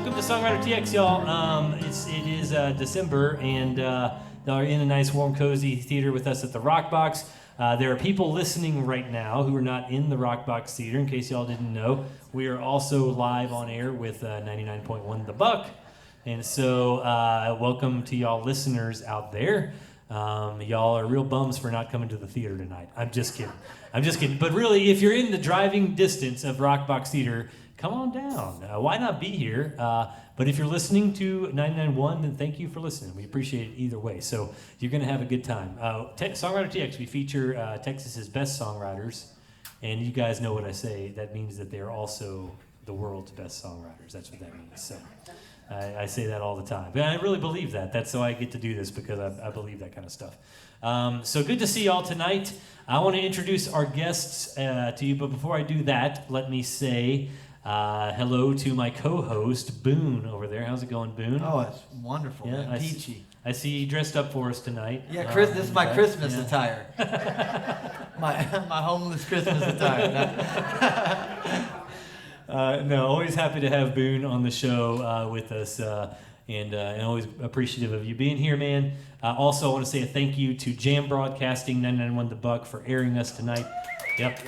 welcome to SongwriterTX, y'all. It is December, and y'all are in a nice, warm, cozy theater with us at the RockBox. There are people listening right now who are not in the RockBox Theater, in case y'all didn't know. We are also live on air with 99.1 The Buck. And so welcome to y'all listeners out there. Y'all are real bums for not coming to the theater tonight. I'm just kidding. But really, if you're in the driving distance of RockBox Theater, come on down. Why not be here? But if you're listening to 99.1, then thank you for listening. We appreciate it either way. So you're going to have a good time. SongwriterTX, we feature Texas's best songwriters. And you guys know what I say. That means that they're also the world's best songwriters. That's what that means. So I say that all the time. But I really believe that. That's so I get to do this, because I believe that kind of stuff. So good to see y'all tonight. I want to introduce our guests to you. But before I do that, let me say hello to my co-host, Boone, over there. How's it going, Boone? Oh, it's wonderful, yeah, man. Peachy. I see you dressed up for us tonight. Yeah, this is my Christmas attire. my homeless Christmas attire. No, always happy to have Boone on the show with us, and always appreciative of you being here, man. Also, I want to say a thank you to Jam Broadcasting, 99.1 The Buck, for airing us tonight. Yep.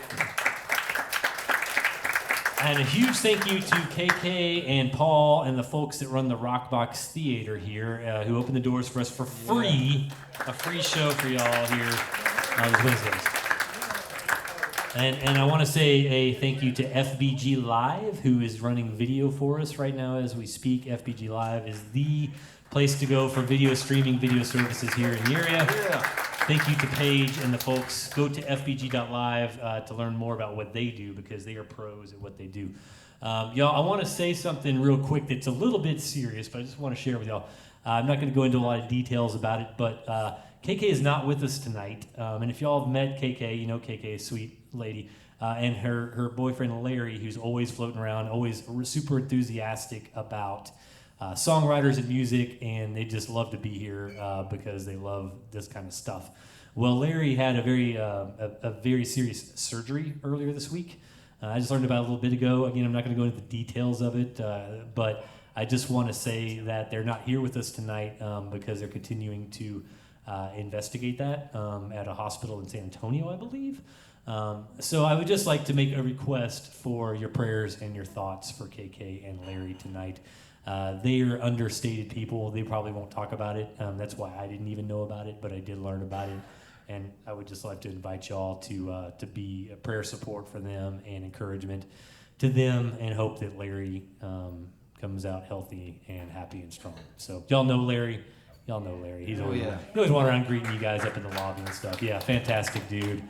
And a huge thank you to KK and Paul and the folks that run the RockBox Theater here, who opened the doors for us for free. Yeah. A free show for y'all here on Wednesdays. And I want to say a thank you to FBG Live, who is running video for us right now as we speak. FBG Live is the place to go for video streaming, video services here in the area. Yeah. Thank you to Paige and the folks. Go to fbg.live to learn more about what they do, because they are pros at what they do. Y'all, I want to say something real quick that's a little bit serious, but I just want to share with y'all. I'm not going to go into a lot of details about it, but KK is not with us tonight. And if y'all have met KK, you know KK is a sweet lady. And her boyfriend Larry, who's always floating around, always super enthusiastic about songwriters and music, and they just love to be here because they love this kind of stuff. Well, Larry had a very serious surgery earlier this week. I just learned about it a little bit ago. Again, I'm not going to go into the details of it, but I just want to say that they're not here with us tonight because they're continuing to investigate that at a hospital in San Antonio, I believe. So I would just like to make a request for your prayers and your thoughts for KK and Larry tonight. They are understated people. They probably won't talk about it. That's why I didn't even know about it, but I did learn about it. And I would just like to invite y'all to be a prayer support for them and encouragement to them, and hope that Larry comes out healthy and happy and strong. So y'all know Larry. He's always, he always walking around greeting you guys up in the lobby and stuff. Yeah, fantastic dude.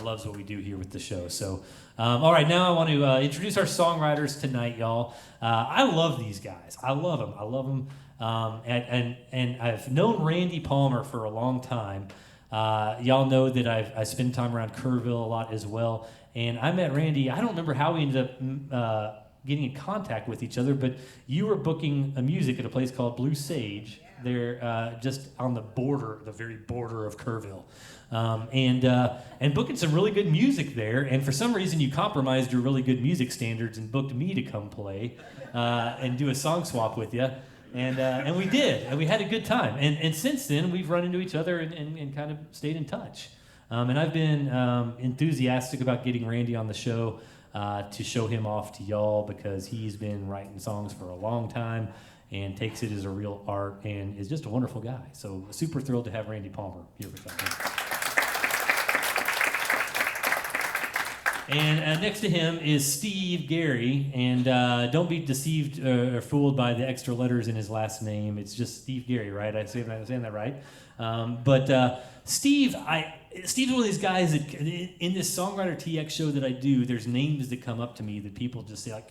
Loves what we do here with the show. So, all right, now I want to introduce our songwriters tonight, y'all. I love these guys. I love them. And I've known Randy Palmer for a long time. Y'all know that I spend time around Kerrville a lot as well. And I met Randy. I don't remember how we ended up getting in contact with each other, but you were booking music at a place called Blue Sage. They're just on the very border of Kerrville. And booking some really good music there, and for some reason you compromised your really good music standards and booked me to come play and do a song swap with you, and we did, and we had a good time, and since then we've run into each other and kind of stayed in touch, and I've been enthusiastic about getting Randy on the show to show him off to y'all, because he's been writing songs for a long time and takes it as a real art and is just a wonderful guy. So super thrilled to have Randy Palmer here with us. And next to him is Steve Garry, and don't be deceived or fooled by the extra letters in his last name. It's just Steve Garry, right? I'm saying that right. But Steve's one of these guys that in this SongwriterTX show that I do, there's names that come up to me that people just say, like,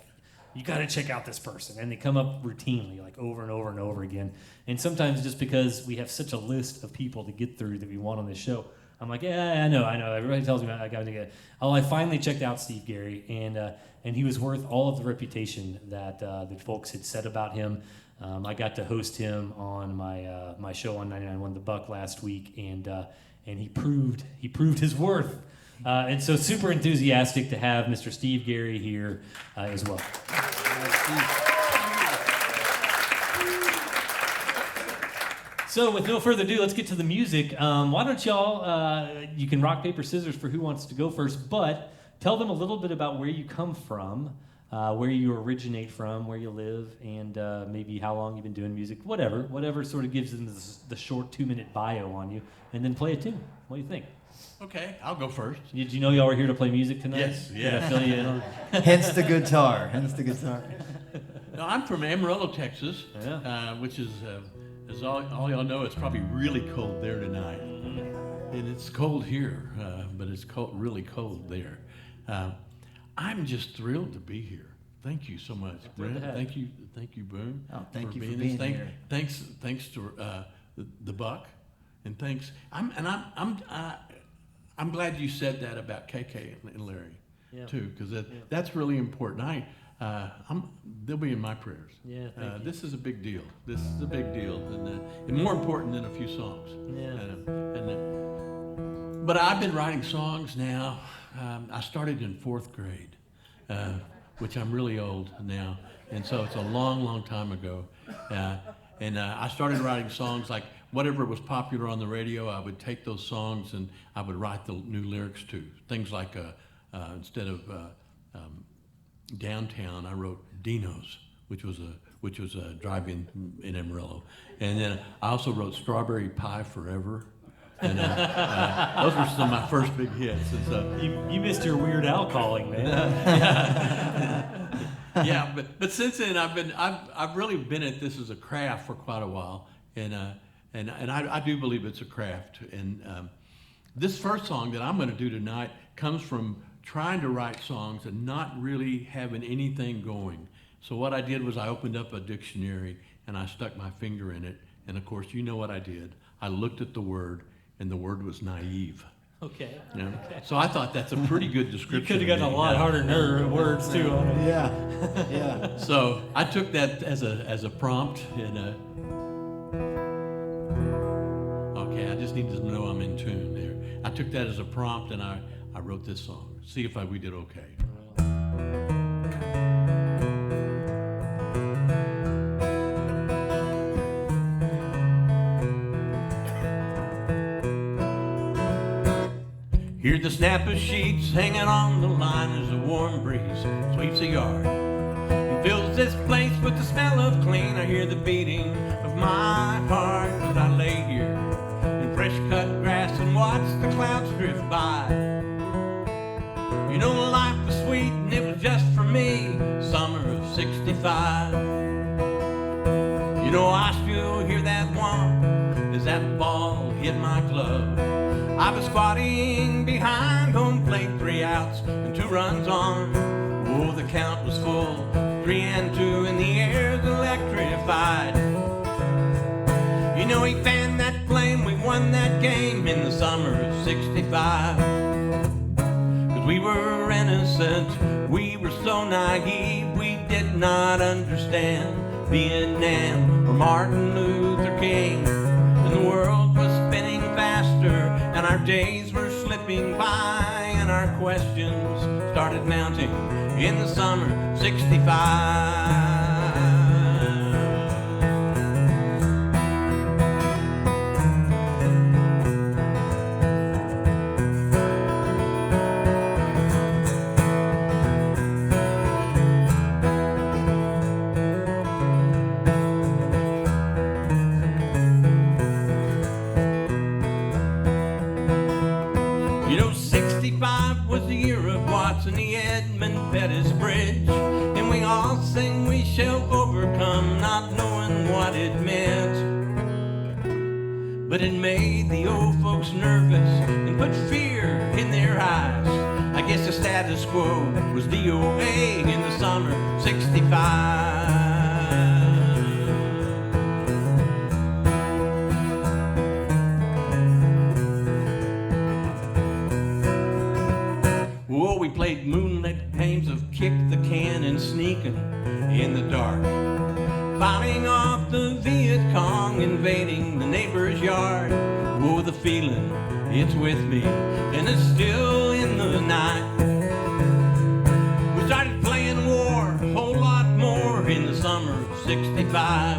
you got to check out this person, and they come up routinely, like over and over and over again. And sometimes just because we have such a list of people to get through that we want on this show, I'm like, yeah, I know. Everybody tells me I got to get. Oh, I finally checked out Steve Garry, and he was worth all of the reputation that folks had said about him. I got to host him on my show on 99.1 The Buck last week, and he proved his worth. And so super enthusiastic to have Mr. Steve Garry here as well. So with no further ado, let's get to the music. Why don't y'all, you can rock, paper, scissors for who wants to go first, but tell them a little bit about where you come from, where you originate from, where you live, and maybe how long you've been doing music, whatever sort of gives them the short 2-minute bio on you, and then play a tune. What do you think? Okay, I'll go first. Did you know y'all were here to play music tonight? Yes, yeah. Did I fill you in on Hence the guitar. No, I'm from Amarillo, Texas, Yeah. which is, as all y'all know, it's probably really cold there tonight. And it's cold here, but it's really cold there. I'm just thrilled to be here. Thank you so much, Brent. Thank you, Boone. Oh, thank you for being here. Thanks to the Buck, and thanks. I'm glad you said that about KK and Larry, too, because that's really important. They'll be in my prayers. Yeah, thank you. This is a big deal. This is a big deal, and more important than a few songs. Yeah. But I've been writing songs now. I started in 4th grade, which I'm really old now, and so it's a long, long time ago. And I started writing songs like whatever was popular on the radio. I would take those songs and I would write the new lyrics to things like instead of Downtown, I wrote Dino's, which was a drive-in in Amarillo, and then I also wrote Strawberry Pie Forever. And those were some of my first big hits. And so, You missed your Weird Al calling, man. yeah, but since then I've really been at this as a craft for quite a while, and I do believe it's a craft. And this first song that I'm going to do tonight comes from trying to write songs and not really having anything going. So what I did was I opened up a dictionary and I stuck my finger in it, and of course you know what I did. I looked at the word, and the word was naive. Okay. You know? Okay. So I thought that's a pretty good description. You could have gotten a lot harder words too on it. Yeah. So I took that as a prompt, and okay, I just need to know I'm in tune there. I took that as a prompt, and I wrote this song. See if we did okay. Hear the snap of sheets hanging on the line as a warm breeze sweeps the yard and fills this place with the smell of clean. I hear the beating of my heart as I lay here in fresh cut grass and watch the clouds drift by. You know, life was sweet and it was just for me, summer of 65. You know, I still hear that one as that ball hit my glove. I was squatting behind home plate, 3 outs and 2 runs on. Oh, the count was full, 3 and 2, and the air's electrified. You know, he fanned that flame, we won that game in the summer of 65. 'Cause we were innocent, we were so naive, we did not understand Vietnam or Martin Luther King. And the world was spinning faster, and our days were slipping by, and our questions started mounting in the summer 65. Was the year of Watson, the Edmund Pettus Bridge, and we all sing we shall overcome, not knowing what it meant. But it made the old folks nervous and put fear in their eyes. I guess the status quo was DOA in the summer 65. Oh, we played moonlit games of kick the can and sneaking in the dark, fighting off the Viet Cong invading the neighbor's yard. Oh, the feeling, it's with me, and it's still in the night. We started playing war a whole lot more in the summer of 65.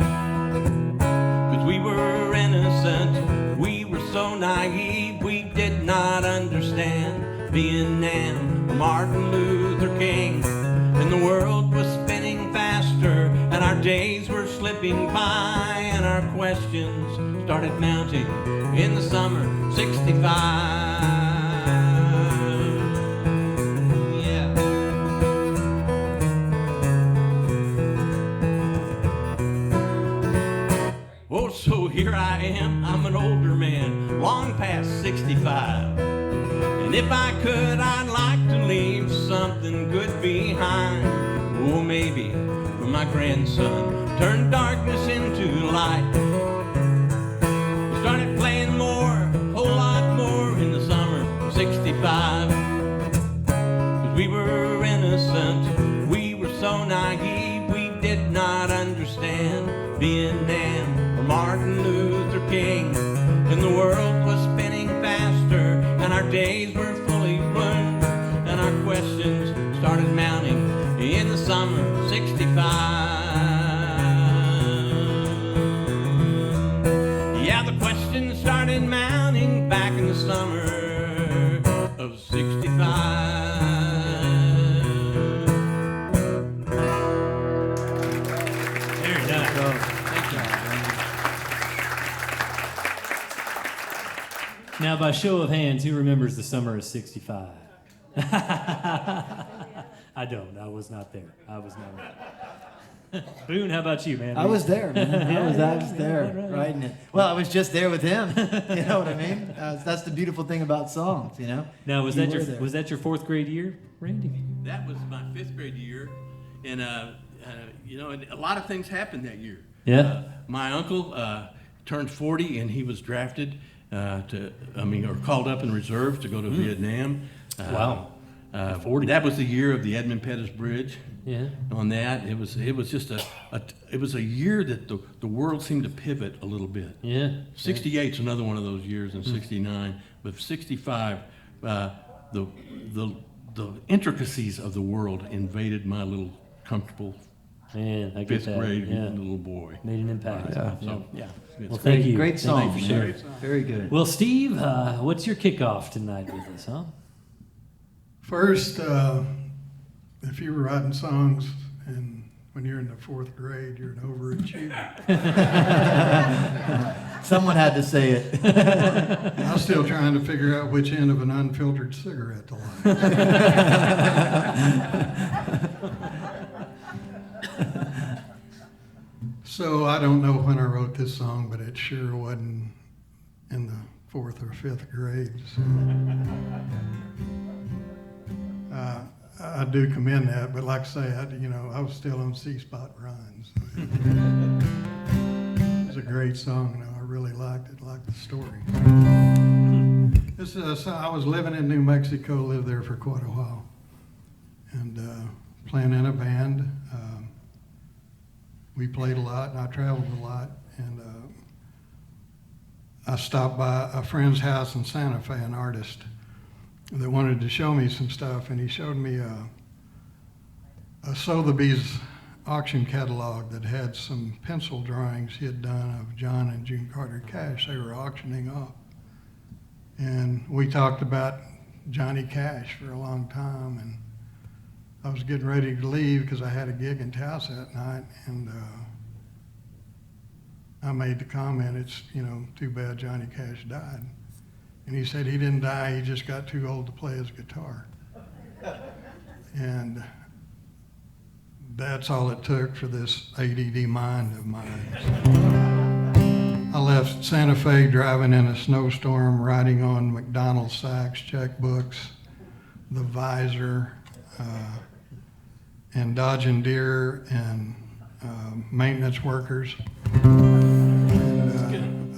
'Cause 'cause we were innocent. We were so naive, we did not understand Vietnam or Martin Luther King. And the world was spinning faster, and our days were slipping by, and our questions started mounting in the summer '65. Yeah. Oh, so here I am, I'm an older man, long past 65. And if I could, I'd like to leave something good behind. Oh, maybe for my grandson, turn darkness into light. We started playing more, a whole lot more in the summer of '65. 'Cause we were innocent, we were so naive, we did not understand Vietnam or Martin Luther King. And the world was spinning faster, and our days were fully bloomed, and our questions started mounting in the summer of '65. Yeah, the questions started mounting back in the summer of '65. Very nice. Thank you. Now, by show of hands, who remembers the summer of '65? I don't. I was not there. I was not there. Boone, how about you, man? I was there, man. I was there, right. writing it. Well, I was just there with him. You know what I mean? That's the beautiful thing about songs, you know? Now, was You that were there. was that your 4th grade year, Randy? That was my 5th grade year, and you know, and a lot of things happened that year. Yeah. My uncle turned 40, and he was drafted or called up in reserve to go to Vietnam. Wow. 40. That was the year of the Edmund Pettus Bridge. Yeah. On that, it was just it was a year that the world seemed to pivot a little bit. Yeah. 68's another one of those years, and 69, but 65, the intricacies of the world invaded my little comfortable Man, I get 5th that. grade Yeah. little boy. Made an impact. Yeah. So, Yeah. it's Well, thank you. Great Thank song. you for sharing. Very good. Well, Steve, what's your kickoff tonight with us, huh? First, if you were writing songs and when you're in the 4th grade, you're an overachiever. Someone had to say it. I'm still trying to figure out which end of an unfiltered cigarette to light. So I don't know when I wrote this song, but it sure wasn't in the 4th or 5th grade. So. I do commend that, but like I say, I was still on C-spot rhymes. It was a great song, and I really liked it, liked the story. I was living in New Mexico, lived there for quite a while, and playing in a band. We played a lot, and I traveled a lot, and I stopped by a friend's house in Santa Fe, an artist that wanted to show me some stuff, and he showed me a Sotheby's auction catalog that had some pencil drawings he had done of John and June Carter Cash. They were auctioning off. And we talked about Johnny Cash for a long time, and I was getting ready to leave because I had a gig in Taos that night, and I made the comment, it's, too bad Johnny Cash died. And he said he didn't die, he just got too old to play his guitar. And that's all it took for this ADD mind of mine. I left Santa Fe driving in a snowstorm, riding on McDonald's sacks, checkbooks, the visor, and dodging deer and maintenance workers.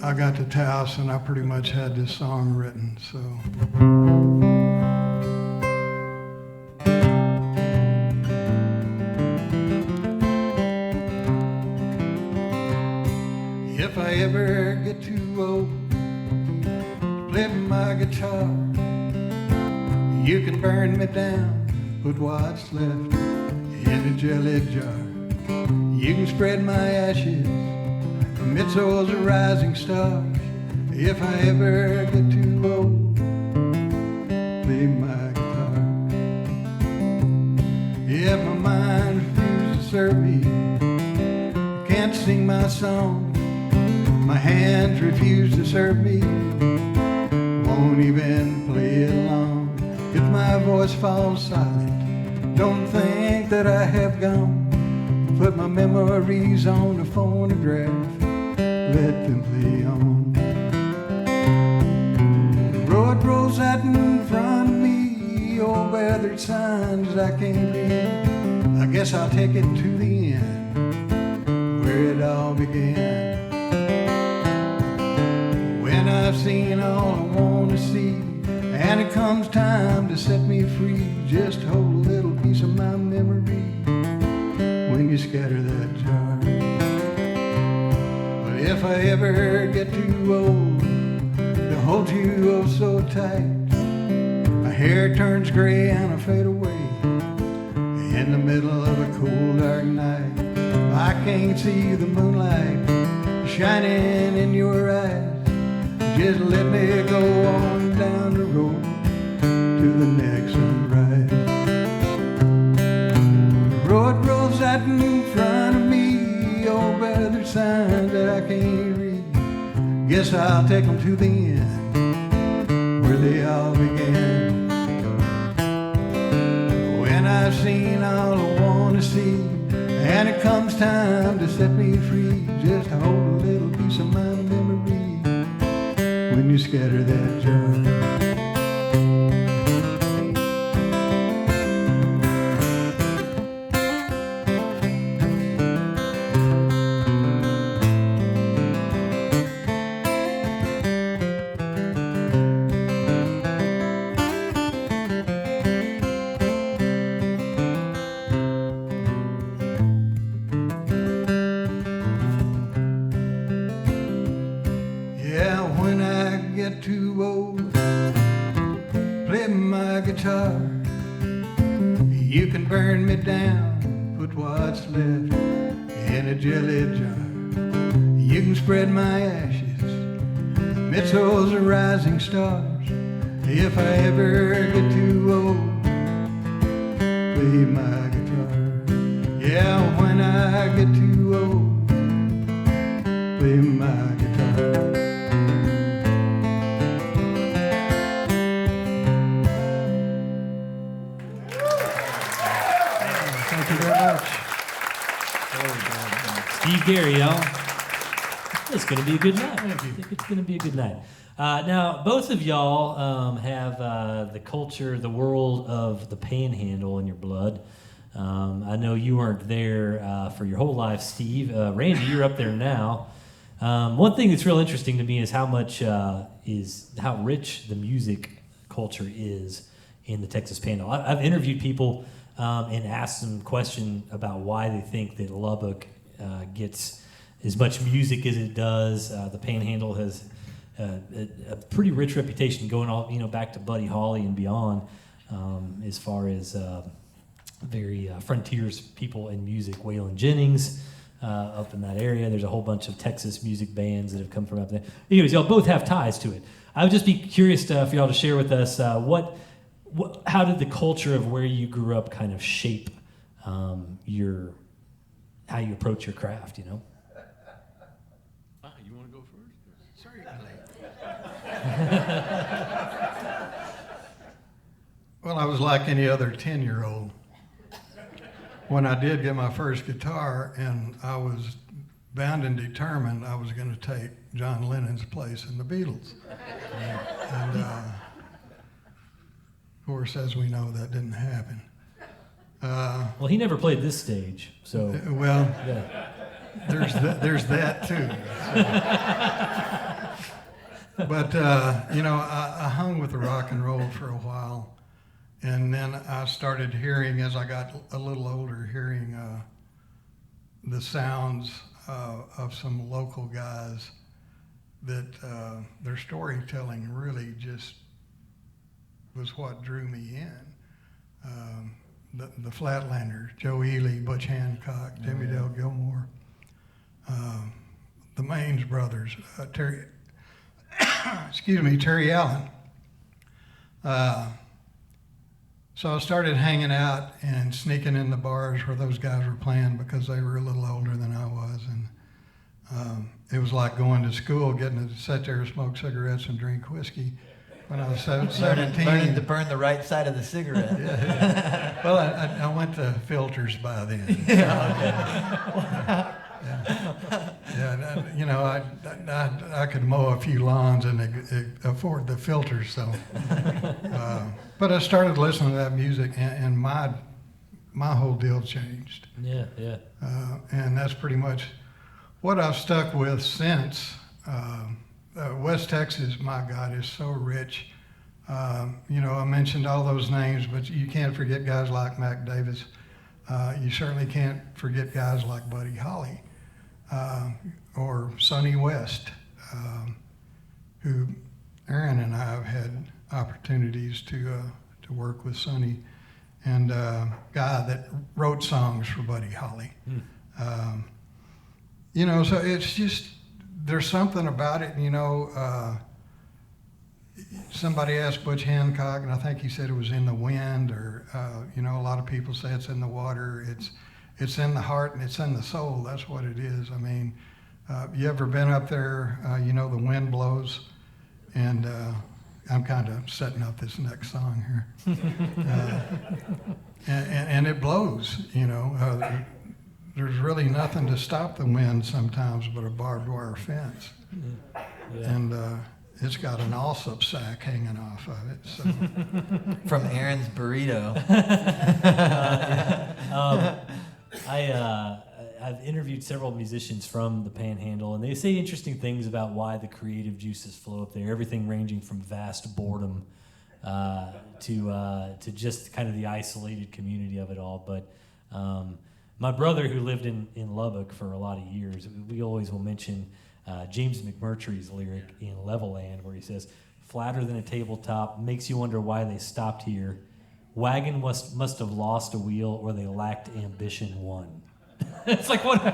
I got to Taos and I pretty much had this song written, so. If I ever get too old to play my guitar, you can burn me down, put what's left in a jelly jar. You can spread my ashes, amidst those rising stars. If I ever get too old, play my guitar. If my mind refuses to serve me, can't sing my song, my hands refuse to serve me, won't even play along. If my voice falls silent, don't think that I have gone. Put my memories on a phonograph, let them play on. The road rolls out in front of me, old weathered signs I can't read. I guess I'll take it to the end, where it all began. When I've seen all I want to see, and it comes time to set me free, just hold a little piece of my memory when you scatter that jar. But if I ever get too old to hold you oh so tight, my hair turns gray and I fade away in the middle of a cold dark night. I can't see the moonlight shining in your eyes. Just let me go on down the road to the next sunrise. The road rolls out in front of me, old weathered signs that I can't read. Guess I'll take them to the end, where they all began. When I've seen all I want to see, and it comes time to set me free, just hold a little piece of my memory when you scatter that jar. Too old, play my guitar. You can burn me down, put what's left in a jelly jar. You can spread my ashes amidst those rising stars. If I ever get too old, play my guitar. Yeah, when I get too old, play my guitar. Steve, Garry, y'all. It's going to be a good night. I think it's going to be a good night. Now, both of y'all have the culture, the world of the Panhandle in your blood. I know you weren't there for your whole life, Steve. Randy, you're up there now. One thing that's real interesting to me is how rich the music culture is in the Texas Panhandle. I've interviewed people and asked them a question about why they think that Lubbock gets as much music as it does. The Panhandle has a pretty rich reputation going all back to Buddy Holly and beyond, as far as very frontiers people in music. Waylon Jennings up in that area. There's a whole bunch of Texas music bands that have come from up there. Anyways, y'all both have ties to it. I would just be curious for y'all to share with us how did the culture of where you grew up kind of shape how you approach your craft, You want to go first? Sorry. Well, I was like any other 10-year-old. When I did get my first guitar, and I was bound and determined I was going to take John Lennon's place in the Beatles. And of course, as we know, that didn't happen. Well, he never played this stage, so. Well, Yeah. there's that too. So. But I hung with the rock and roll for a while, and then I started hearing, as I got a little older, hearing the sounds of some local guys that their storytelling really just was what drew me in. The Flatlanders, Joe Ely, Butch Hancock, Jimmy Dale Gilmore, the the Maines brothers, Terry, Terry Allen. So I started hanging out and sneaking in the bars where those guys were playing because they were a little older than I was, and it was like going to school, getting to sit there and smoke cigarettes and drink whiskey. When I was 17. Learning to burn the right side of the cigarette. Yeah. Well, I went to filters by then. You know, I could mow a few lawns and afford the filters, so. But I started listening to that music, and my whole deal changed. Yeah, yeah. And that's pretty much what I've stuck with since. West Texas, my God, is so rich. You know, I mentioned all those names, but you can't forget guys like Mac Davis. You certainly can't forget guys like Buddy Holly or Sonny West, who Aaron and I have had opportunities to work with Sonny, and guy that wrote songs for Buddy Holly. You know, so it's just, there's something about it, you know. Somebody asked Butch Hancock, and I think he said it was in the wind, or you know, a lot of people say it's in the water. It's in the heart and it's in the soul. That's what it is. I mean, you ever been up there? You know, the wind blows, and I'm kind of setting up this next song here, and it blows. You know, there's really nothing to stop the wind sometimes but a barbed wire fence, and it's got an Allsup sack hanging off of it. So. From Aaron's burrito. I've interviewed several musicians from the Panhandle, and they say interesting things about why the creative juices flow up there. Everything ranging from vast boredom to just kind of the isolated community of it all. But my brother, who lived in Lubbock for a lot of years, we always will mention James McMurtry's lyric in Leveland, where he says, "Flatter than a tabletop, makes you wonder why they stopped here. Wagon must have lost a wheel, or they lacked ambition one." It's like what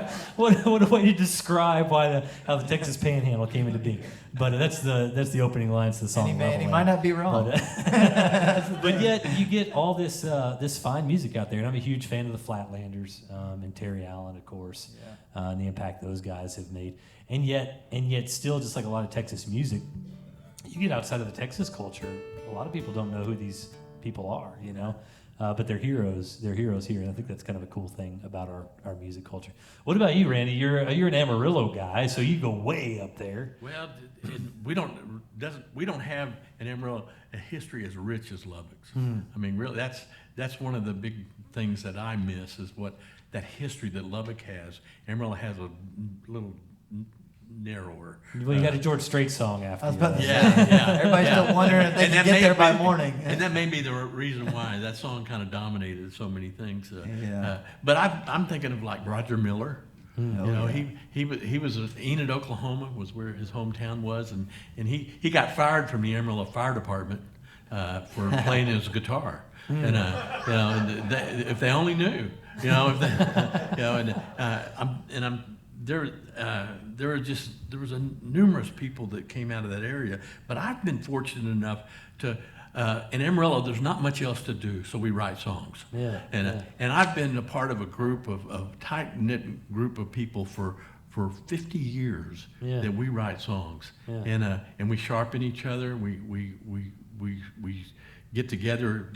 a way to describe how the Texas Panhandle came into being. But that's the opening lines to the song. And he might not be wrong. But yet you get all this fine music out there, and I'm a huge fan of the Flatlanders and Terry Allen, of course, and the impact those guys have made. And yet still, just like a lot of Texas music, you get outside of the Texas culture, a lot of people don't know who these people are, you know. But they're heroes. They're heroes here, and I think that's kind of a cool thing about our music culture. What about you, Randy? You're an Amarillo guy, so you go way up there. Well, we don't have in Amarillo a history as rich as Lubbock's. I mean, really, that's one of the big things that I miss is what that history that Lubbock has. Amarillo has a little narrower. Well, you got a George Strait song after. I was about to say, yeah. Everybody's still wondering if they can get there by morning. And that may be the reason why that song kind of dominated so many things. Yeah. But I'm thinking of like Roger Miller. You know, he was in Enid, Oklahoma, was where his hometown was, and he got fired from the Amarillo Fire Department for playing his guitar. And you know, and if they only knew, you know, if they, you know, there was numerous people that came out of that area, but I've been fortunate enough to in Amarillo there's not much else to do, so we write songs. And I've been a part of a group of tight-knit group of people for 50 years that we write songs, and we sharpen each other. We get together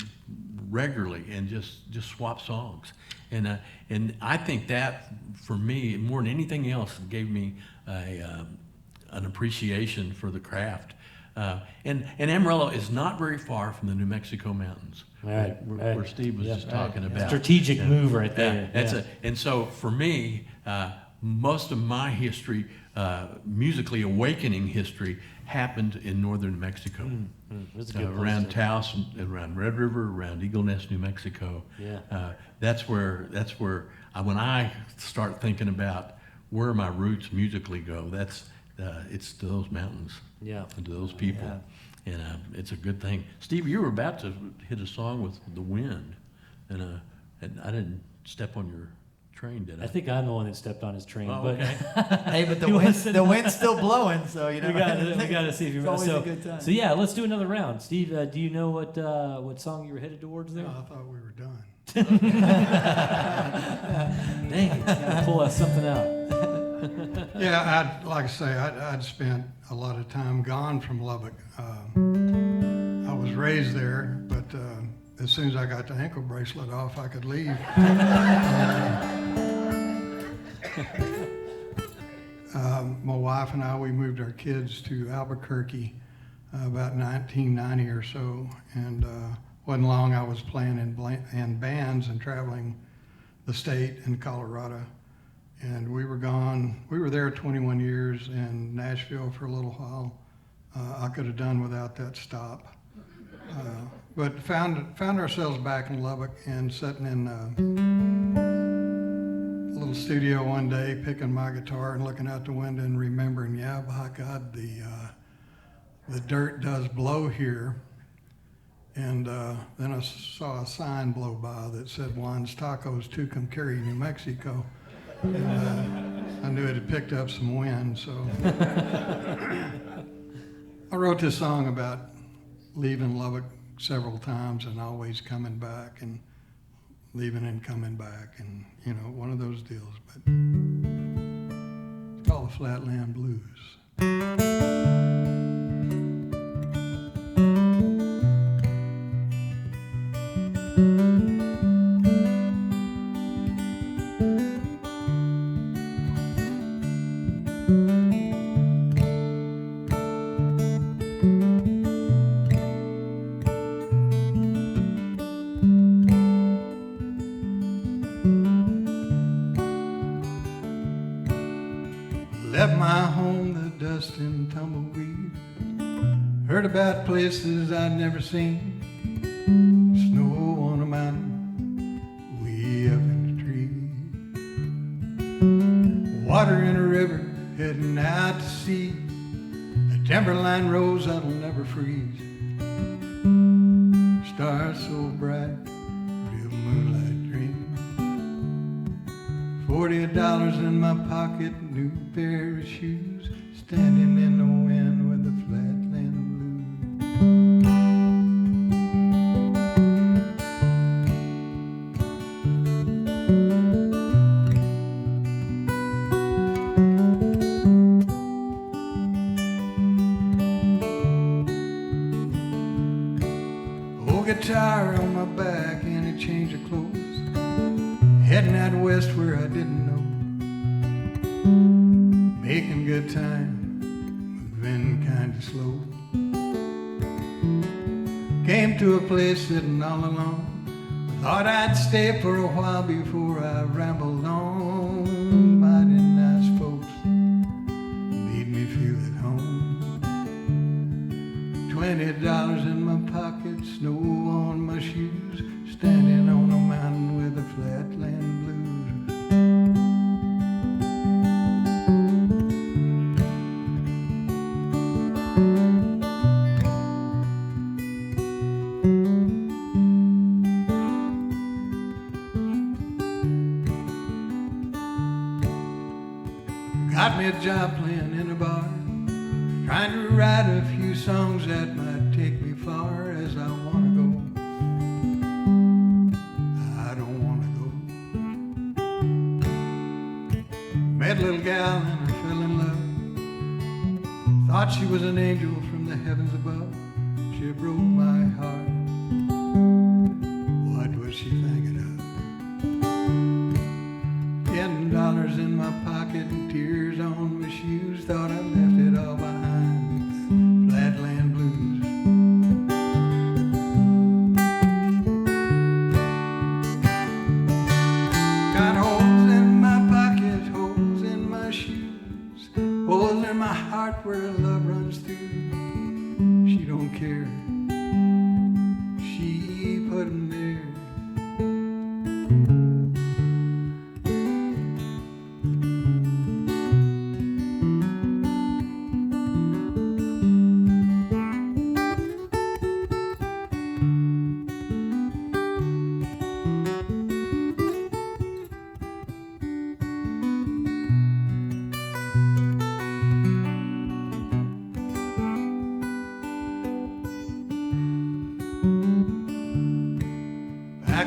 regularly and just swap songs. And I think that, for me, more than anything else, gave me an appreciation for the craft. And Amarillo is not very far from the New Mexico mountains, where Steve was just talking about. Strategic move right there. And so for me, most of my history, musically awakening history, happened in northern New Mexico. Around Taos, around Red River, around Eagle Nest, New Mexico. That's where when I start thinking about where my roots musically go, it's to those mountains, and to those people, and it's a good thing. Steve, you were about to hit a song with the wind, and I didn't step on your train, did I? I think I'm the one that stepped on his train. Oh, but okay. Hey, but You wanna send- the wind's still blowing, so you know. we got to see if you It's always so, a good time. So yeah, let's do another round. Steve, do you know what song you were headed towards there? I thought we were done. Dang it, gotta pull something out. Yeah, like I say, I'd spent a lot of time gone from Lubbock. I was raised there, but as soon as I got the ankle bracelet off, I could leave. My wife and I, we moved our kids to Albuquerque about 1990 or so, and wasn't long I was playing in bands and traveling the state in Colorado. And we were gone. We were there 21 years in Nashville for a little while. I could have done without that stop. But found ourselves back in Lubbock and sitting in a little studio one day, picking my guitar and looking out the window and remembering, yeah, by God, the dirt does blow here. And then I saw a sign blow by that said Juan's Tacos, Tucumcari, New Mexico. And I knew it had picked up some wind, so I wrote this song about leaving Lubbock several times and always coming back and leaving and coming back, and you know, one of those deals. But it's called the Flatland Blues. Left my home, the dust and tumbleweed. Heard about places I'd never seen. Snow on a mountain, way up in the trees. Water in a river, heading out to sea. The timberline rose that'll never freeze. Stars so bright, real moonlight dream. $40 in my pocket, new pair of shoes, standing in the wind with the Flatland blues. Old guitar on my back and a change of clothes. Heading out west where I didn't know. Making good time, moving kind of slow. Came to a place sitting all alone. Thought I'd stay for a while before I rambled on. Mighty nice folks made me feel at home. $20 in my pocket, snow on my shoes, standing on a mountain with the Flatland Blues. Got me a job playing in a bar, trying to write a few songs that might take me far as I want to go. I don't want to go. Met a little gal and I fell in love. Thought she was an angel from the heavens above. She broke my heart. What was she thinking of? $10 in my pocket and tears on my shoes. Thought I left it all behind. Flatland Blues. Got holes in my pocket, holes in my shoes, holes in my heart where love runs through. She don't care. She put 'em there.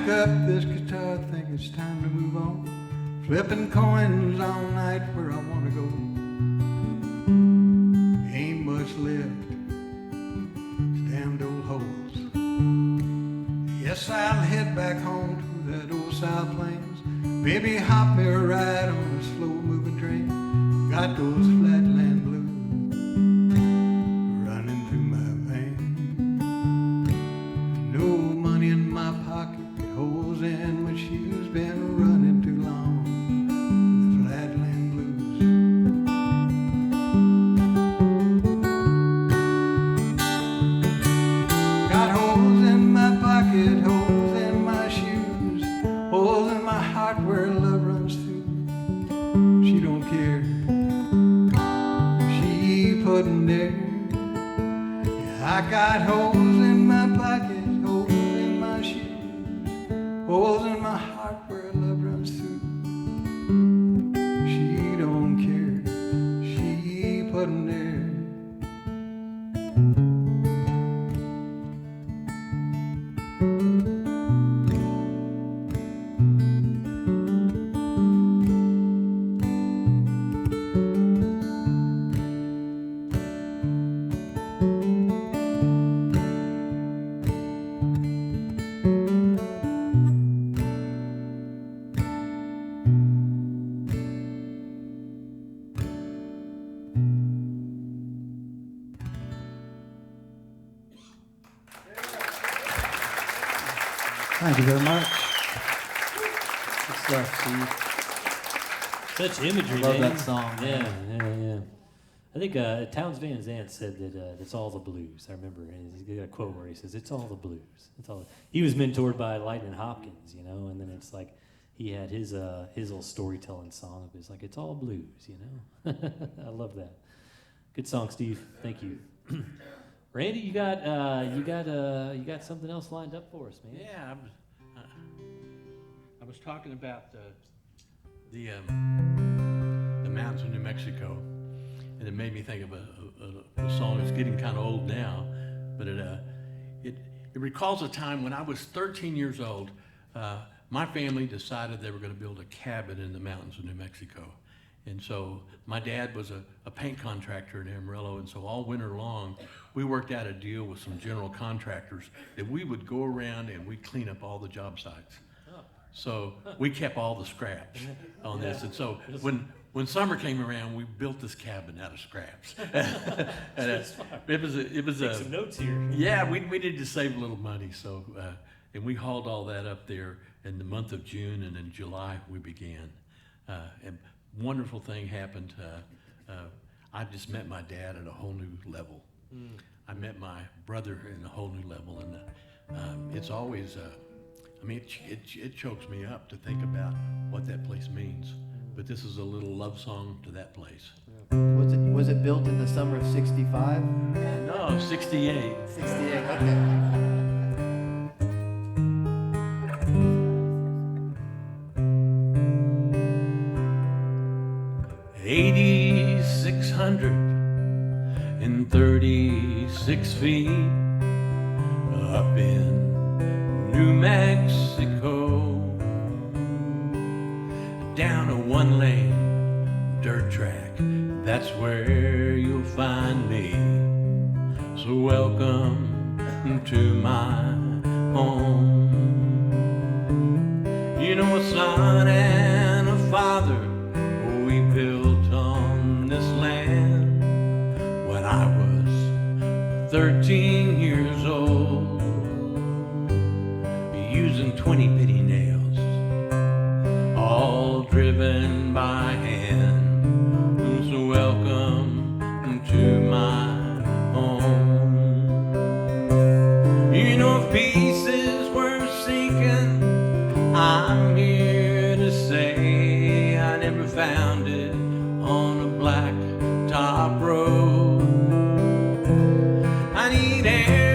pick up this guitar, think it's time to move on. Flipping coins all night where I wanna go. Ain't much left, these damned old holes. Yes, I'll head back home to that old South Plains. Baby, hop me a ride on a slow-moving train. Got those Flatland blues running through my veins. No money in my pocket, holes in my shoes, been running too long for the Flatland blues. Got holes in my pocket, holes in my shoes, holes in my heart where love runs through. She don't care, she put 'em there. Yeah, I got holes in my pocket, holes in my shoes, holes in my heart where love runs through. She don't care, she put 'em there. Thank you very much. Good stuff, Steve. Such imagery, I love man. that song. Yeah. I think Townes Van Zandt said that it's all the blues. I remember he's got a quote where he says, "It's all the blues." It's all. He was mentored by Lightning Hopkins, you know, and then it's like he had his little storytelling song. It was like, "It's all blues," you know. I love that. Good song, Steve. Thank you. Randy, you got something else lined up for us, man. Yeah, I was talking about the mountains of New Mexico, and it made me think of a song that's getting kind of old now, but it recalls a time when I was 13 years old. My family decided they were going to build a cabin in the mountains of New Mexico. And so my dad was a paint contractor in Amarillo, and so all winter long, we worked out a deal with some general contractors that we would go around and we'd clean up all the job sites. So we kept all the scraps on this, and so when summer came around, we built this cabin out of scraps. It was Take some notes here. yeah, we needed to save a little money, so and we hauled all that up there in the month of June, and in July we began. And wonderful thing happened. I just met my dad at a whole new level. I met my brother in a whole new level, and it's always, it chokes me up to think about what that place means. But this is a little love song to that place. Was it built in the summer of '65? No, 68. 68. Okay. 8,636 feet up in New Mexico, down a one-lane dirt track, that's where you'll find me. So welcome to my home. You know, a son and a father we built on this land when I was 13 years old, using 20 bitty nails, all driven by hand. So welcome to my home. You know, if pieces were sinking, I'm here to say I never found it on a black top road. I need air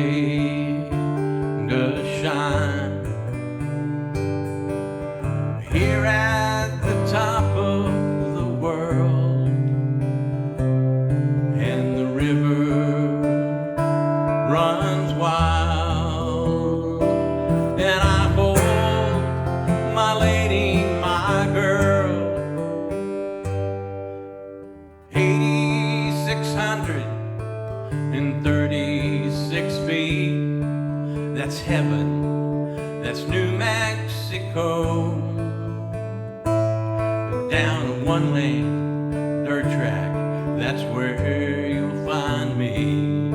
day does shine. Here at the top of the world, and the river runs wild, and I hold my lady, my girl, 8,636 feet. That's heaven, that's New Mexico. Down a one-lane dirt track, that's where you'll find me.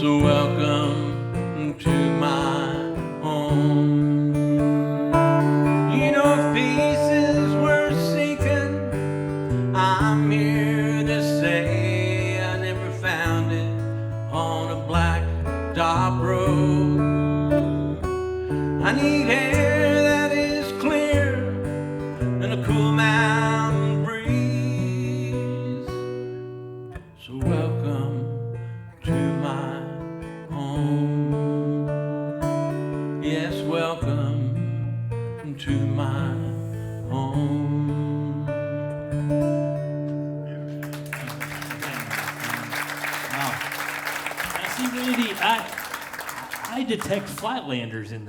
So welcome to my home. You know, if peace is worth seeking, I'm here to say I never found it on a black top road. I need air that is clear and a cool mountain breeze. So welcome to my home. Yes, welcome to my home. Wow. Now, see, Randy, I detect Flatlanders in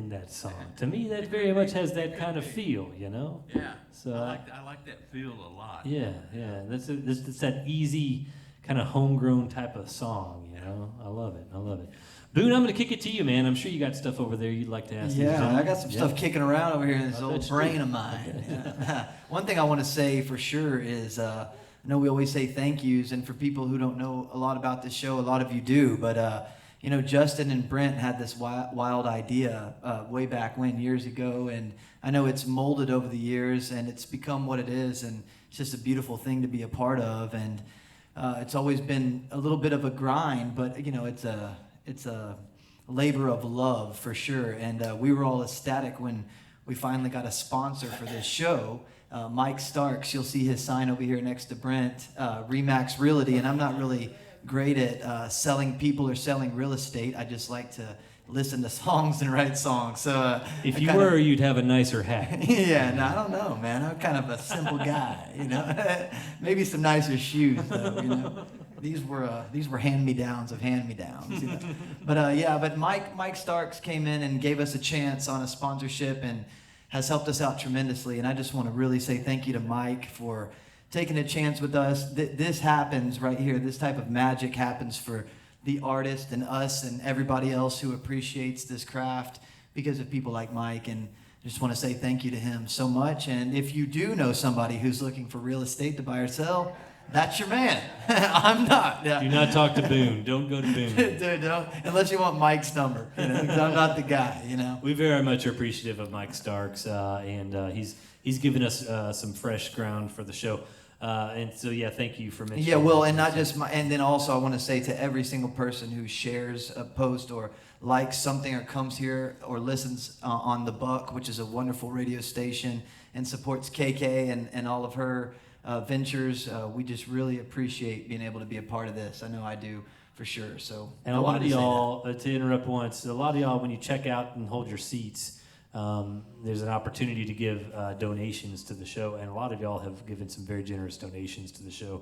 that song. To me, that very much has that kind of feel, you know. Yeah, So I like that feel a lot. yeah. That's that easy kind of homegrown type of song, you know. I love it. Boone, I'm gonna kick it to you, man. I'm sure you got stuff over there you'd like to ask. Yeah, I got some stuff kicking around over here in this I old bet you brain do. of mine. Yeah. One thing I want to say for sure is, I know we always say thank yous, and for people who don't know a lot about this show, a lot of you do, but you know, Justin and Brent had this wild idea way back when, years ago, and I know it's molded over the years, and it's become what it is, and it's just a beautiful thing to be a part of, and it's always been a little bit of a grind, but you know, it's a labor of love for sure, and we were all ecstatic when we finally got a sponsor for this show. Mike Starks, you'll see his sign over here next to Brent, Remax Realty, and I'm not really great at selling people or selling real estate. I just like to listen to songs and write songs. So If you were, you'd have a nicer hat. yeah, no, I don't know, man. I'm kind of a simple guy, you know. Maybe some nicer shoes, though, you know. These were hand-me-downs of hand-me-downs, you know. But Mike Starks came in and gave us a chance on a sponsorship and has helped us out tremendously. And I just want to really say thank you to Mike for taking a chance with us. This happens right here. This type of magic happens for the artist and us and everybody else who appreciates this craft because of people like Mike. And I just want to say thank you to him so much. And if you do know somebody who's looking for real estate to buy or sell, that's your man. I'm not. Do not talk to Boone. Don't go to Boone. Dude, don't, unless you want Mike's number, you know, 'cause I'm not the guy, you know. We very much are appreciative of Mike Starks, and he's given us some fresh ground for the show. And so, yeah, thank you for mentioning. Yeah, well, that. and not just and then also I want to say to every single person who shares a post or likes something or comes here or listens on The Buck, which is a wonderful radio station, and supports KK and all of her ventures. We just really appreciate being able to be a part of this. I know I do for sure. So, And a lot of y'all, to interrupt once, a lot of y'all, when you check out and hold your seats, there's an opportunity to give donations to the show, and a lot of y'all have given some very generous donations to the show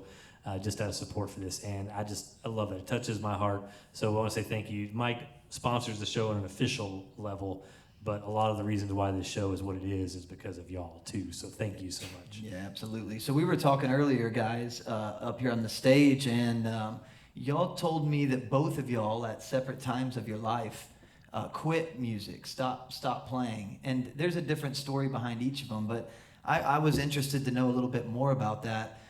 just out of support for this, and I love it. It touches my heart, so I want to say thank you. Mike sponsors the show on an official level, but a lot of the reasons why this show is what it is because of y'all too, so thank you so much. Yeah, absolutely. So we were talking earlier, guys, up here on the stage, and y'all told me that both of y'all at separate times of your life quit music, stop playing. And there's a different story behind each of them, but I was interested to know a little bit more about that.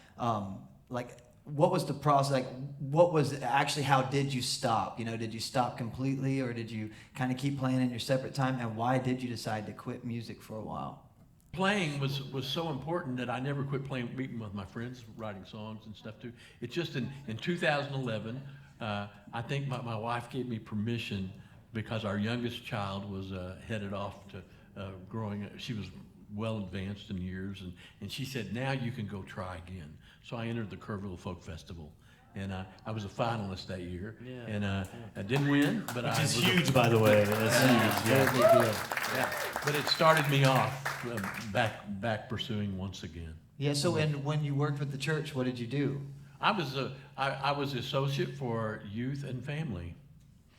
Like, what was the process? Like, what was actually, how did you stop? You know, did you stop completely, or did you kind of keep playing in your separate time? And why did you decide to quit music for a while? Playing was so important that I never quit playing, meeting with my friends, writing songs and stuff too. It's just in 2011, I think my wife gave me permission because our youngest child was headed off to growing. She was well advanced in years, and she said, now you can go try again. So I entered the Kerrville Folk Festival, and I was a finalist that year. Yeah. And I didn't win, but Which I is was huge, by the way. That's huge. Yeah. Yeah. But it started me off back pursuing once again. Yeah. So, and when you worked with the church, what did you do? I was associate for youth and family.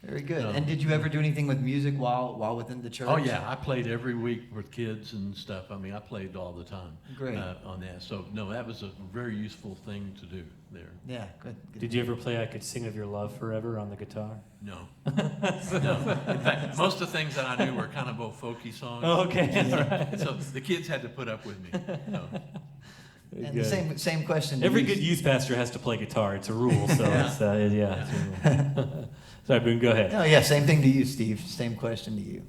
Very good. No. And did you ever do anything with music while within the church? Oh yeah, I played every week with kids and stuff. I mean, I played all the time. Great. On that. So no, that was a very useful thing to do there. Yeah. Good. Did you ever play "I Could Sing of Your Love Forever" on the guitar? No. No. In fact, most of the things that I knew were kind of old folky songs. Oh, okay. Right. So the kids had to put up with me. No. And the same question. to Every you. good youth pastor has to play guitar. It's a rule. So Yeah. it's, yeah. It's a rule. Sorry, Boone. Go ahead. No, yeah, same thing to you, Steve. Same question to you.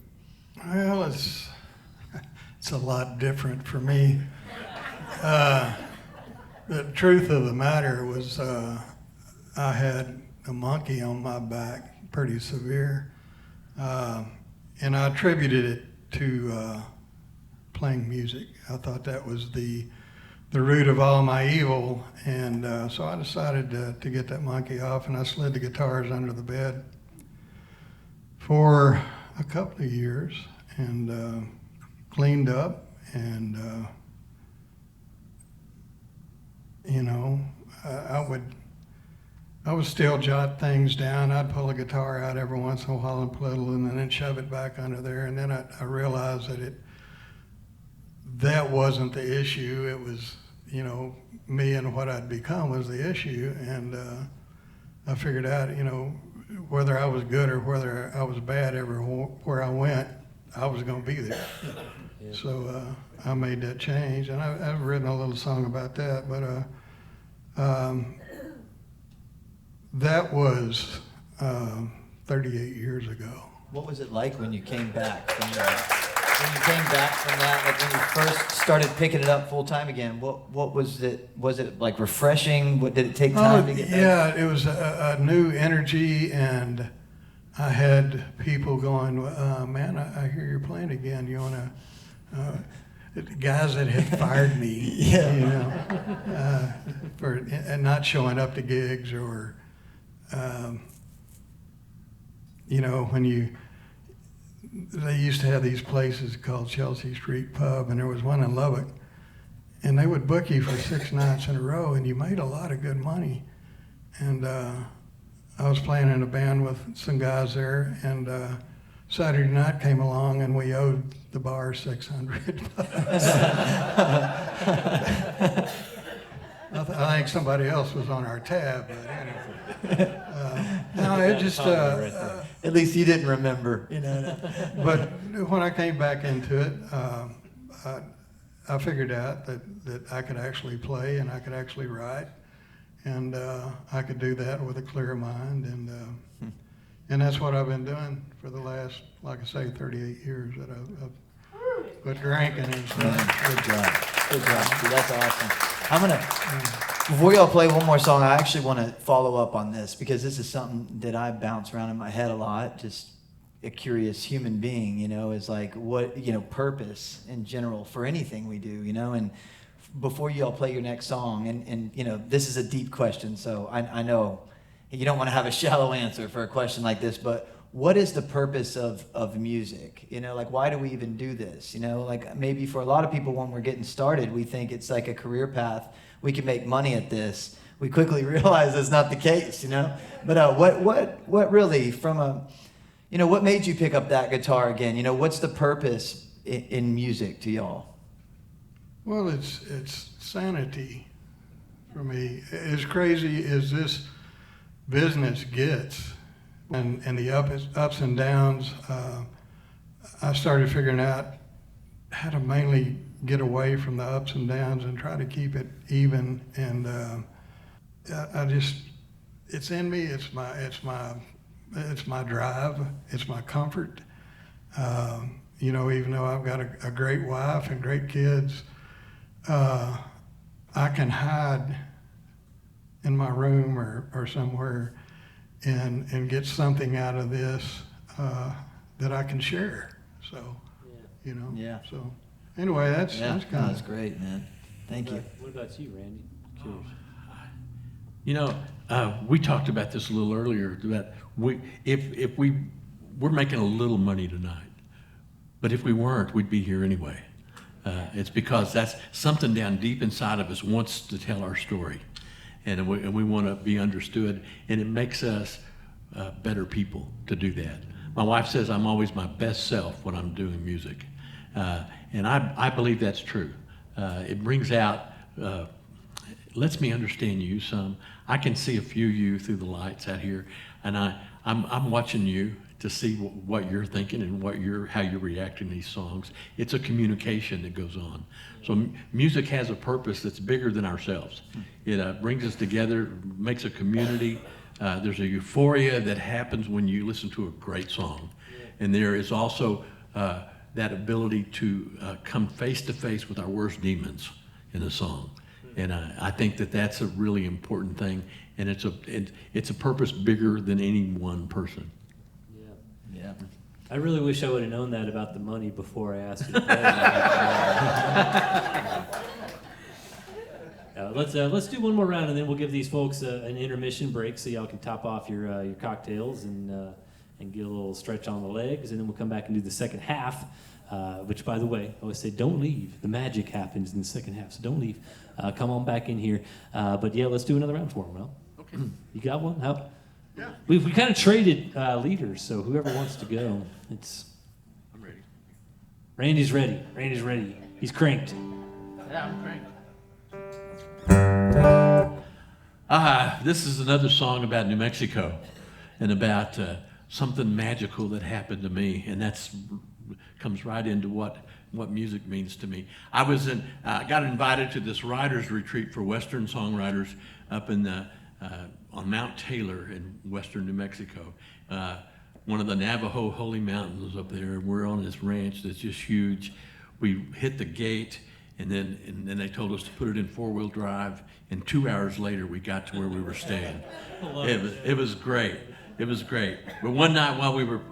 Well, it's a lot different for me. The truth of the matter was I had a monkey on my back, pretty severe, and I attributed it to playing music. I thought that was the root of all my evil, and so I decided to get that monkey off, and I slid the guitars under the bed for a couple of years, and cleaned up, and I would still jot things down. I'd pull a guitar out every once in a while and play a little, and then shove it back under there, and then I realized that wasn't the issue. It was, me and what I'd become was the issue, and I figured out, whether I was good or whether I was bad, everywhere I went, I was going to be there. Yeah. So I made that change, and I've written a little song about that, but that was 38 years ago. What was it like when you came back from that? When you came back from that, like when you first started picking it up full time again, what was it? Was it like refreshing? What did it take time to get back? Yeah, it was a new energy, and I had people going, man, I hear you're playing again. You want to, guys that had fired me, Yeah. for not showing up to gigs, or, when they used to have these places called Chelsea Street Pub, and there was one in Lubbock, and they would book you for 6 nights in a row, and you made a lot of good money. And I was playing in a band with some guys there, and Saturday night came along, and we owed the bar $600. I think somebody else was on our tab, but anyway. No, it just. At least you didn't remember, But when I came back into it, I figured out that I could actually play and I could actually write, and I could do that with a clear mind, and that's what I've been doing for the last, like I say, 38 years that I've quit drinking and stuff. Good job. Dude, that's awesome. I'm gonna. Before y'all play one more song, I actually want to follow up on this, because this is something that I bounce around in my head a lot. Just a curious human being, is like what, purpose in general for anything we do, And before y'all play your next song, and this is a deep question, so I know you don't want to have a shallow answer for a question like this, but what is the purpose of music? Like, why do we even do this? Like maybe for a lot of people when we're getting started, we think it's like a career path. We can make money at this. We quickly realize that's not the case, But what really, from what made you pick up that guitar again? What's the purpose in music to y'all? Well, it's sanity for me. As crazy as this business gets, and the ups and downs, I started figuring out how to mainly get away from the ups and downs and try to keep it even. And it's in me. It's my drive. It's my comfort. Even though I've got a great wife and great kids, I can hide in my room or somewhere and get something out of this that I can share. So, Yeah. So anyway, that's kind That's great, man. Thank you. What about you, Randy? Curious. You know, we talked about this a little earlier, that we're making a little money tonight, but if we weren't, we'd be here anyway. It's because that's something down deep inside of us wants to tell our story, and we want to be understood, and it makes us better people to do that. My wife says I'm always my best self when I'm doing music, and I believe that's true. It brings out, lets me understand you some. I can see a few you through the lights out here, and I'm watching you to see what you're thinking and how you're reacting to these songs. It's a communication that goes on. So music has a purpose that's bigger than ourselves. It brings us together, makes a community. There's a euphoria that happens when you listen to a great song. And there is also that ability to come face to face with our worst demons in a song. And I think that that's a really important thing. And it's a purpose bigger than any one person. Yeah. I really wish I would have known that about the money before I asked you to play. Let's do one more round, and then we'll give these folks an intermission break so y'all can top off your cocktails and get a little stretch on the legs, and then we'll come back and do the second half, which, by the way, I always say don't leave. The magic happens in the second half, so don't leave. Come on back in here. But yeah, let's do another round for them, Mel. Okay. You got one? How? Yeah. We kind of traded leaders, so whoever wants to go, I'm ready. Randy's ready. Randy's ready. He's cranked. Yeah, I'm cranked. This is another song about New Mexico and about something magical that happened to me, and comes right into what music means to me. I got invited to this writers retreat for Western songwriters up in on Mount Taylor in western New Mexico, one of the Navajo holy mountains up there. We're on this ranch that's just huge. We hit the gate, and then they told us to put it in 4-wheel drive, and 2 hours later we got to where we were staying. It was great. It was great. But one night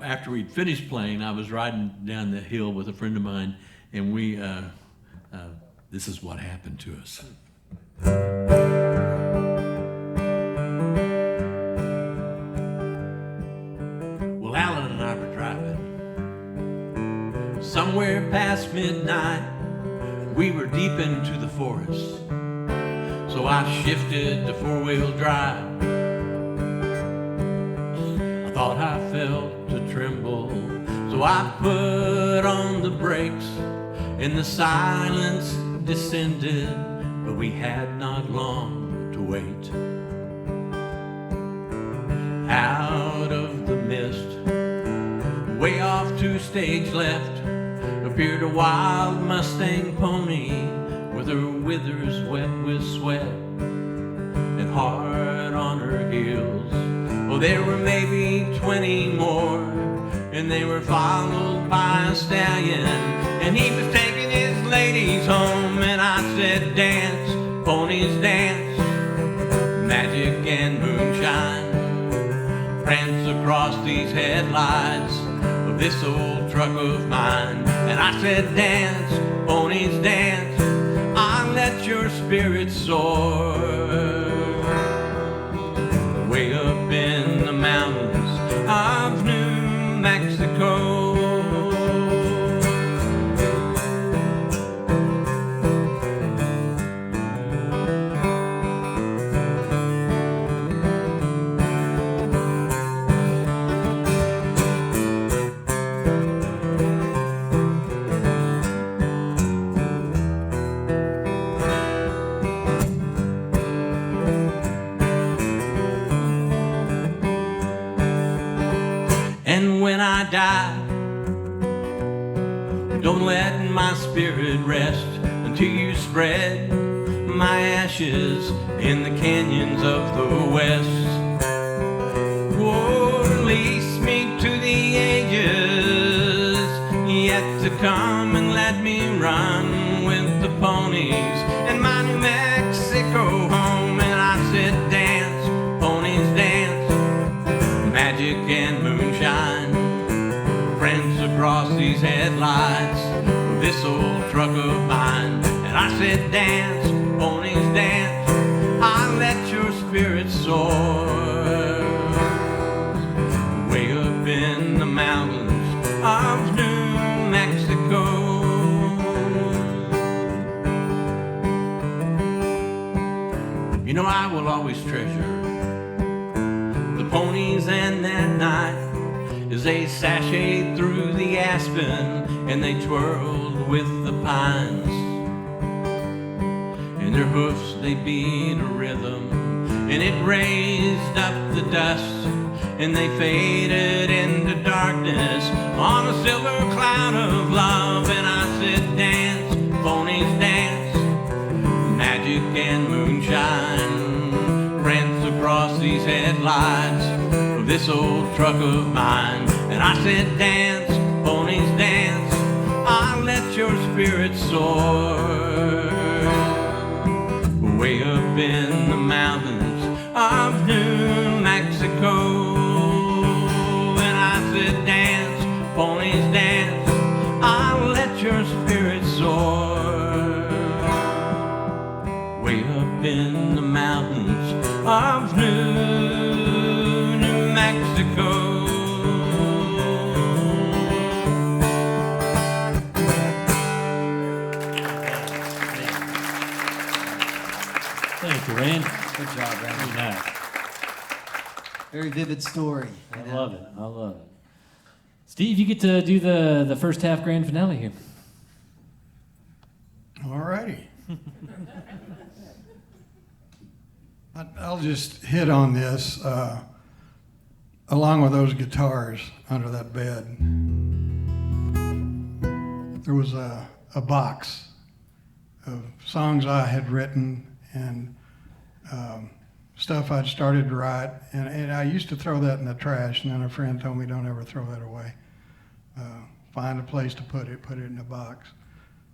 after we'd finished playing, I was riding down the hill with a friend of mine, and this is what happened to us. Well, Alan and I were driving somewhere past midnight. We were deep into the forest, so I shifted to 4-wheel drive. I thought I felt a tremble, so I put on the brakes, and the silence descended, but we had not long to wait. Out of the mist, way off to stage left, appeared a wild Mustang pony with her withers wet with sweat and hard on her heels. Oh, there were maybe 20 more, and they were followed by a stallion, and he was taking his ladies home. And I said, dance, ponies dance, magic and moonshine, prance across these headlights of this old truck of mine. And I said, dance, ponies dance, I'll let your spirit soar. Way up in the mountains of New Mexico. Die. Don't let my spirit rest until you spread my ashes in the canyons of the west. Oh, release me to the ages yet to come, and let me run with the ponies and my New Mexico home. And I said, dance, ponies dance, magic and moonshine, across these headlights of this old truck of mine. And I said, dance, ponies dance, I let your spirit soar. Way up in the mountains of New Mexico. You know I will always treasure the ponies and that night as they sashayed through the aspen and they twirled with the pines. In their hoofs they beat a rhythm and it raised up the dust, and they faded into darkness on a silver cloud of love. And I said, dance, ponies dance, magic and moonshine rents across these headlights of this old truck of mine. And I said, dance, ponies dance, I let your spirit soar. Way up in the mountains of New Mexico. And I said, dance, ponies dance, I'll let your spirit soar. Way up in the mountains of New Mexico. Thank you, Rand. Good job, Very Randy. nice. Very vivid story. I love it. I love it. Steve, you get to do the first half grand finale here. All righty. I'll just hit on this. Along with those guitars under that bed, there was a box of songs I had written and stuff I'd started to write, and I used to throw that in the trash, and then a friend told me don't ever throw that away. Find a place to put it in a box.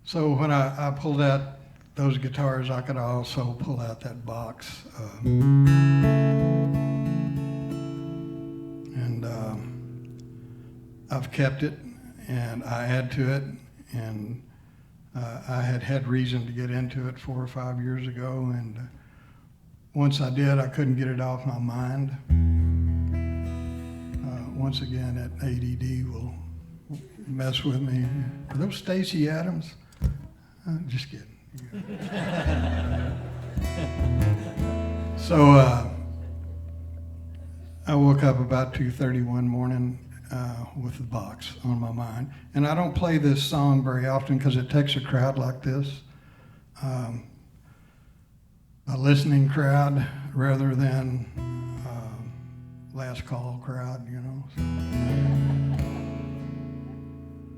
So when I pulled out those guitars, I could also pull out that box. And I've kept it, and I add to it, and I had reason to get into it 4 or 5 years ago, and once I did, I couldn't get it off my mind. Once again, that ADD will mess with me. Are those Stacey Adams? Just kidding. So I woke up about 2:30 one morning with the box on my mind. And I don't play this song very often because it takes a crowd like this, a listening crowd rather than last call crowd, you know.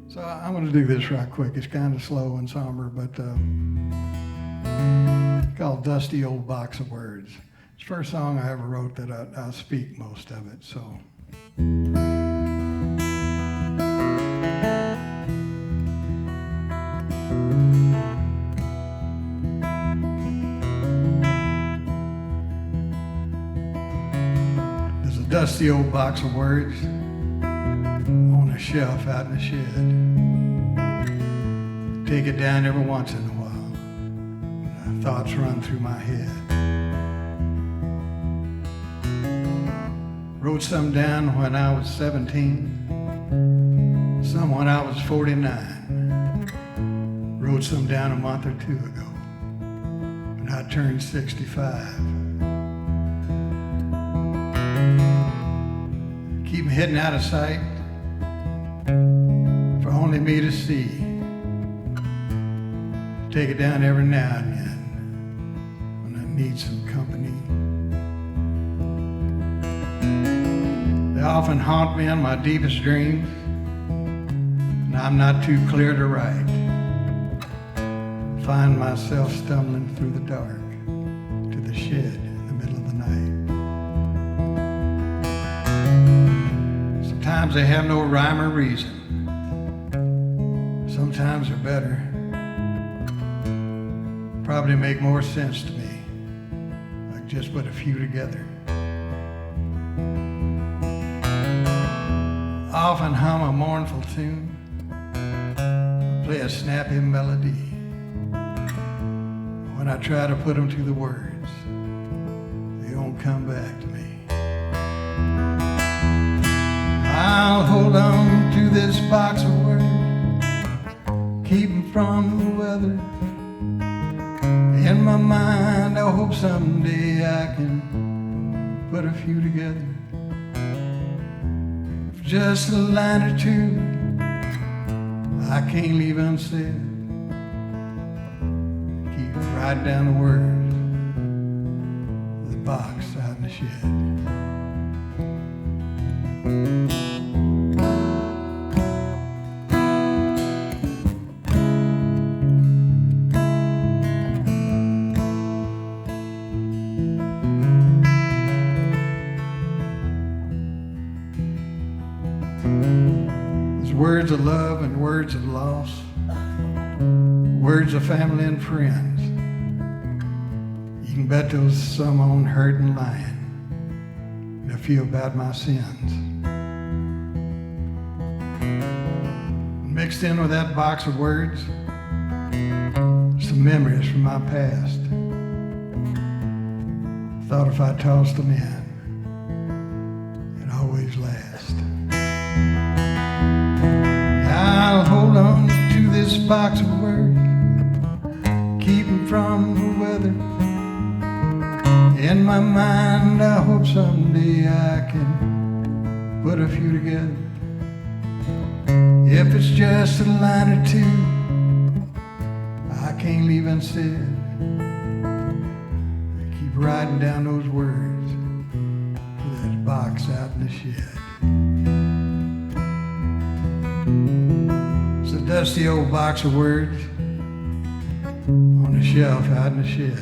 So I'm going to do this right quick. It's kind of slow and somber, but it's called Dusty Old Box of Words. It's the first song I ever wrote that I speak most of it, so. There's a dusty old box of words on a shelf out in the shed. Take it down every once in a while. Thoughts run through my head. Wrote some down when I was 17, some when I was 49. Wrote some down a month or two ago when I turned 65. Keep 'em hidden out of sight for only me to see. Take it down every now and then when I need some company. They often haunt me in my deepest dreams, and I'm not too clear to write. Find myself stumbling through the dark to the shed in the middle of the night. Sometimes they have no rhyme or reason. Sometimes they're better. Probably make more sense to me, like just put a few together. I often hum a mournful tune, play a snappy melody. When I try to put them to the words, don't come back to me. I'll hold on to this box of words, keep 'em from the weather. In my mind, I hope someday I can put a few together. Just a line or two I can't leave unsaid. Keep writing down the words of the box out in the shed. Words of love and words of loss, words of family and friends. You can bet there's some on hurt and lying, and a few about my sins. Mixed in with that box of words, some memories from my past. Thought if I tossed them in, it'd always last. I'll hold on to this box of words, keep 'em from the weather. In my mind, I hope someday I can put a few together. If it's just a line or two I can't leave unsaid, I keep writing down those words to that box out in the shed. It's a dusty old box of words on the shelf out in the shed.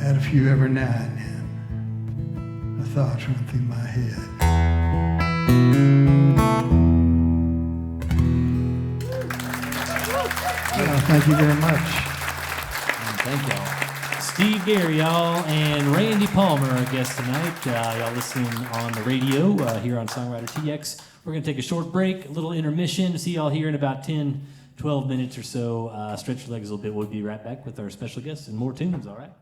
Had a few every now and then. The thoughts run through my head. Thank you very much. Thank y'all. Steve, Garry, y'all, and Randy Palmer, our guest tonight. Y'all listening on the radio here on SongwriterTX. We're going to take a short break, a little intermission. See y'all here in about 10, 12 minutes or so. Stretch your legs a little bit. We'll be right back with our special guests and more tunes, all right?